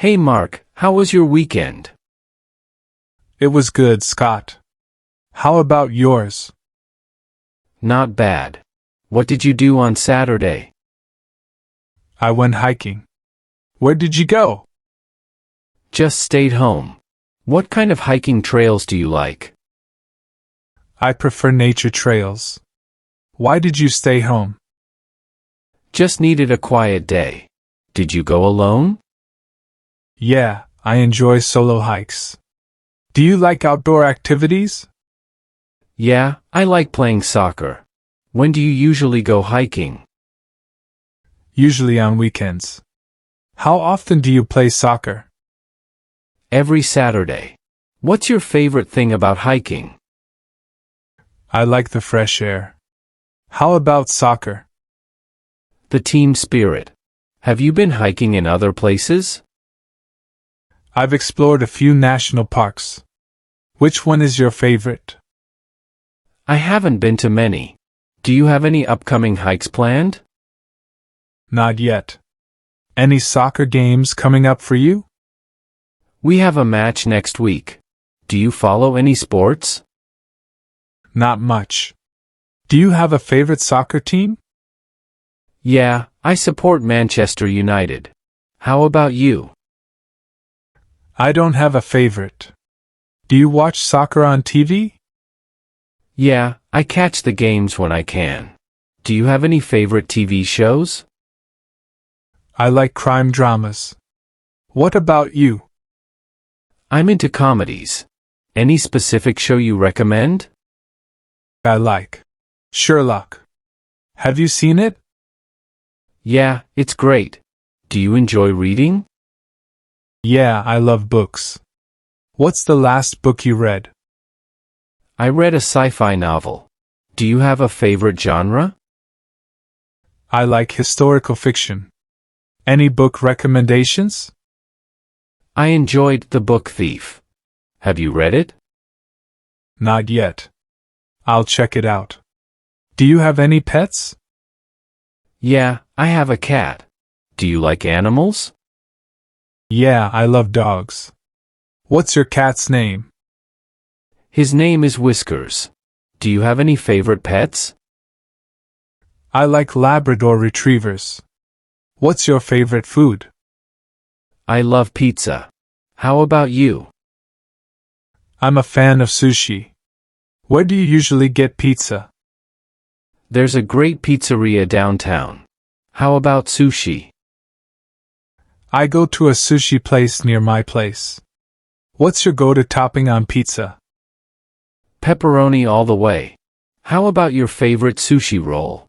Hey Mark, how was your weekend? It was good, Scott. How about yours? Not bad. What did you do on Saturday? I went hiking. Where did you go? Just stayed home. What kind of hiking trails do you like? I prefer nature trails. Why did you stay home? Just needed a quiet day. Did you go alone? Yeah, I enjoy solo hikes. Do you like outdoor activities? Yeah, I like playing soccer. When do you usually go hiking? Usually on weekends. How often do you play soccer? Every Saturday. What's your favorite thing about hiking? I like the fresh air. How about soccer? The team spirit. Have you been hiking in other places? I've explored a few national parks. Which one is your favorite? I haven't been to many. Do you have any upcoming hikes planned? Not yet. Any soccer games coming up for you? We have a match next week. Do you follow any sports? Not much. Do you have a favorite soccer team? Yeah, I support Manchester United. How about you? I don't have a favorite. Do you watch soccer on TV? Yeah, I catch the games when I can. Do you have any favorite TV shows? I like crime dramas. What about you? I'm into comedies. Any specific show you recommend? I like Sherlock. Have you seen it? Yeah, it's great. Do you enjoy reading? Yeah, I love books. What's the last book you read? I read a sci-fi novel. Do you have a favorite genre? I like historical fiction. Any book recommendations? I enjoyed The Book Thief. Have you read it? Not yet. I'll check it out. Do you have any pets? Yeah, I have a cat. Do you like animals? Yeah, I love dogs. What's your cat's name? His name is Whiskers. Do you have any favorite pets? I like Labrador retrievers. What's your favorite food? I love pizza. How about you? I'm a fan of sushi. Where do you usually get pizza? There's a great pizzeria downtown. How about sushi? I go to a sushi place near my place. What's your go-to topping on pizza? Pepperoni all the way. How about your favorite sushi roll?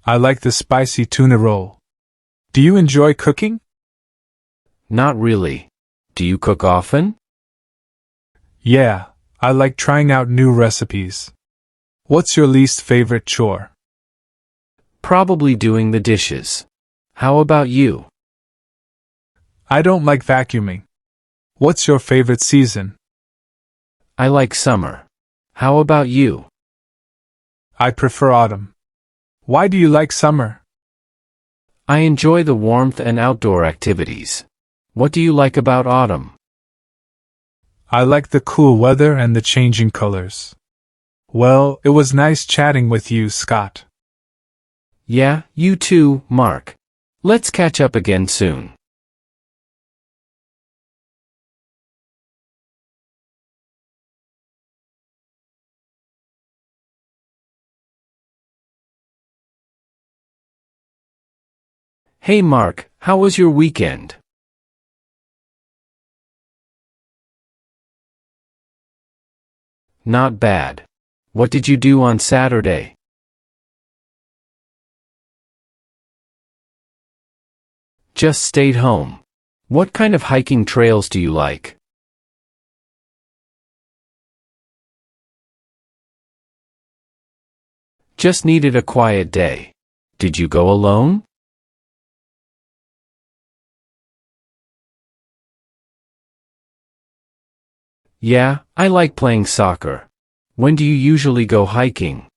I like the spicy tuna roll. Do you enjoy cooking? Not really. Do you cook often? Yeah, I like trying out new recipes. What's your least favorite chore? Probably doing the dishes. How about you? I don't like vacuuming. What's your favorite season? I like summer. How about you? I prefer autumn. Why do you like summer? I enjoy the warmth and outdoor activities. What do you like about autumn? I like the cool weather and the changing colors. Well, it was nice chatting with you, Scott. Yeah, you too, Mark. Let's catch up again soon. Hey Mark, how was your weekend? Not bad. What did you do on Saturday? Just stayed home. What kind of hiking trails do you like? Just needed a quiet day. Did you go alone? Yeah, I like playing soccer. When do you usually go hiking?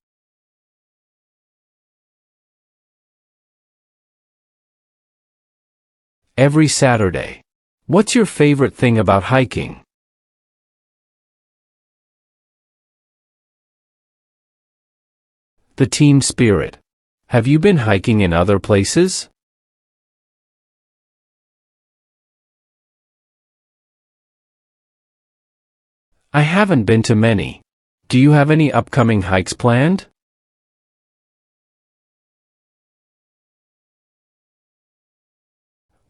Every Saturday. What's your favorite thing about hiking? The team spirit. Have you been hiking in other places? I haven't been to many. Do you have any upcoming hikes planned?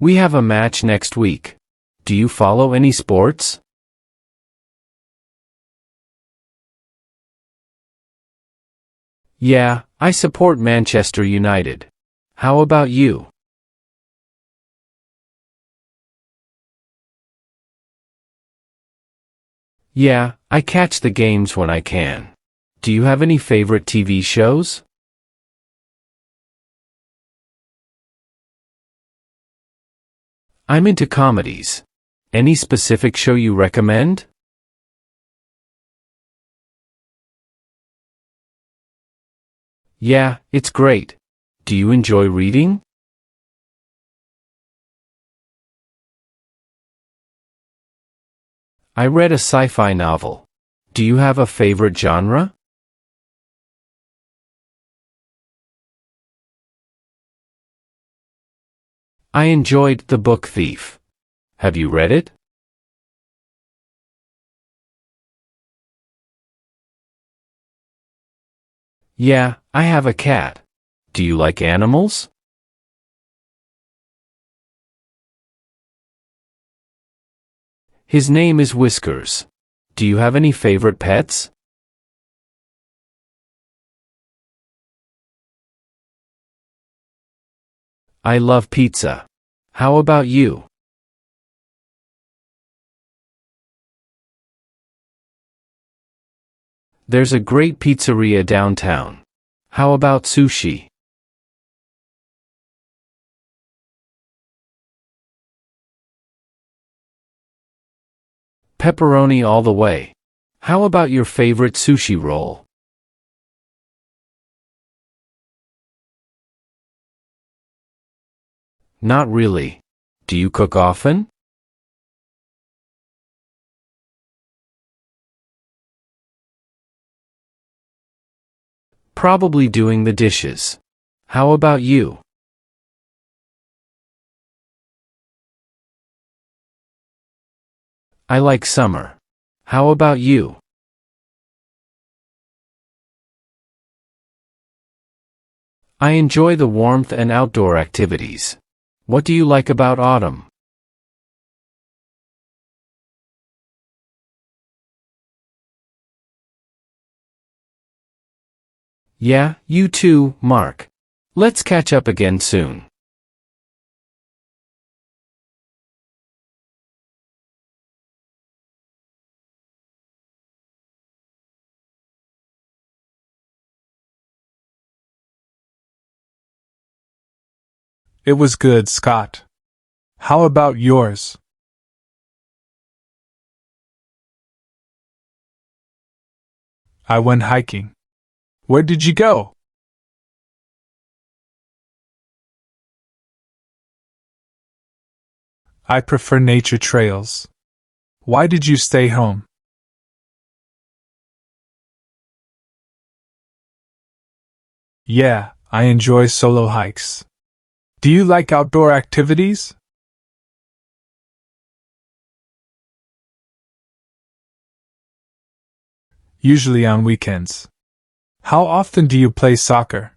We have a match next week. Do you follow any sports? Yeah, I support Manchester United. How about you? Yeah, I catch the games when I can. Do you have any favorite TV shows? I'm into comedies. Any specific show you recommend? Yeah, it's great. Do you enjoy reading? I read a sci-fi novel. Do you have a favorite genre? I enjoyed The Book Thief. Have you read it? Yeah, I have a cat. Do you like animals? His name is Whiskers. Do you have any favorite pets? I love pizza. How about you? There's a great pizzeria downtown. How about sushi? Pepperoni all the way. How about your favorite sushi roll? Not really. Do you cook often? Probably doing the dishes. How about you? I like summer. How about you? I enjoy the warmth and outdoor activities. What do you like about autumn? Yeah, you too, Mark. Let's catch up again soon. It was good, Scott. How about yours? I went hiking. Where did you go? I prefer nature trails. Why did you stay home? Yeah, I enjoy solo hikes. Do you like outdoor activities? Usually on weekends. How often do you play soccer?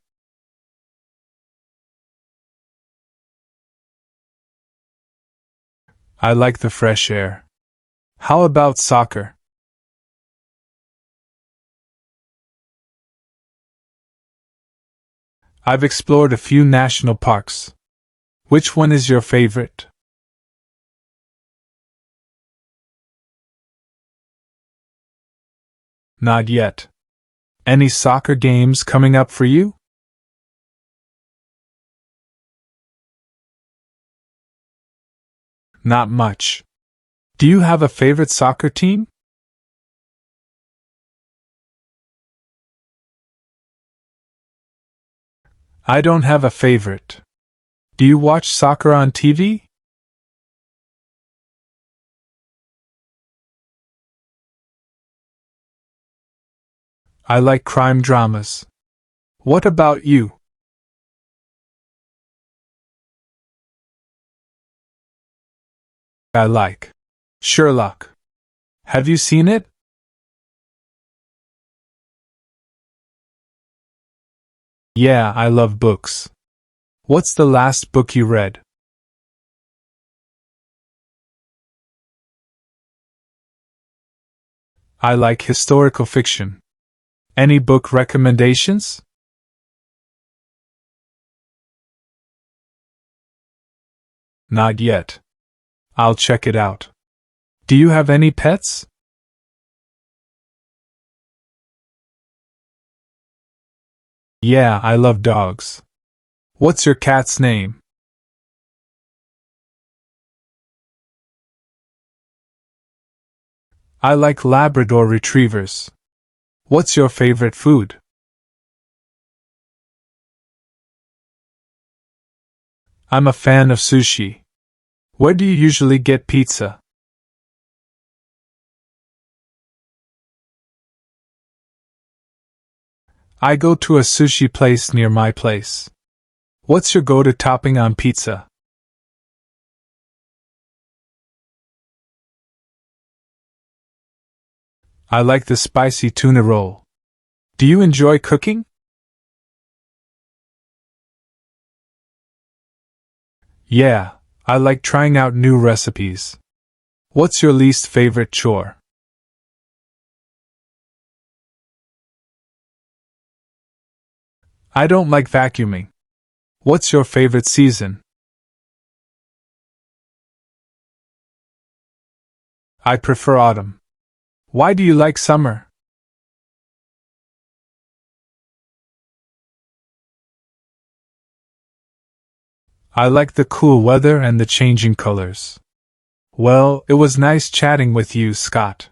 I like the fresh air. How about soccer? I've explored a few national parks. Which one is your favorite? Not yet. Any soccer games coming up for you? Not much. Do you have a favorite soccer team? I don't have a favorite. Do you watch soccer on TV? I like crime dramas. What about you? I like Sherlock. Have you seen it? Yeah, I love books. What's the last book you read? I like historical fiction. Any book recommendations? Not yet. I'll check it out. Do you have any pets? Yeah, I love dogs. What's your cat's name? I like Labrador retrievers. What's your favorite food? I'm a fan of sushi. Where do you usually get pizza? I go to a sushi place near my place. What's your go-to topping on pizza? I like the spicy tuna roll. Do you enjoy cooking? Yeah, I like trying out new recipes. What's your least favorite chore? I don't like vacuuming. What's your favorite season? I prefer autumn. Why do you like summer? I like the cool weather and the changing colors. Well, it was nice chatting with you, Scott.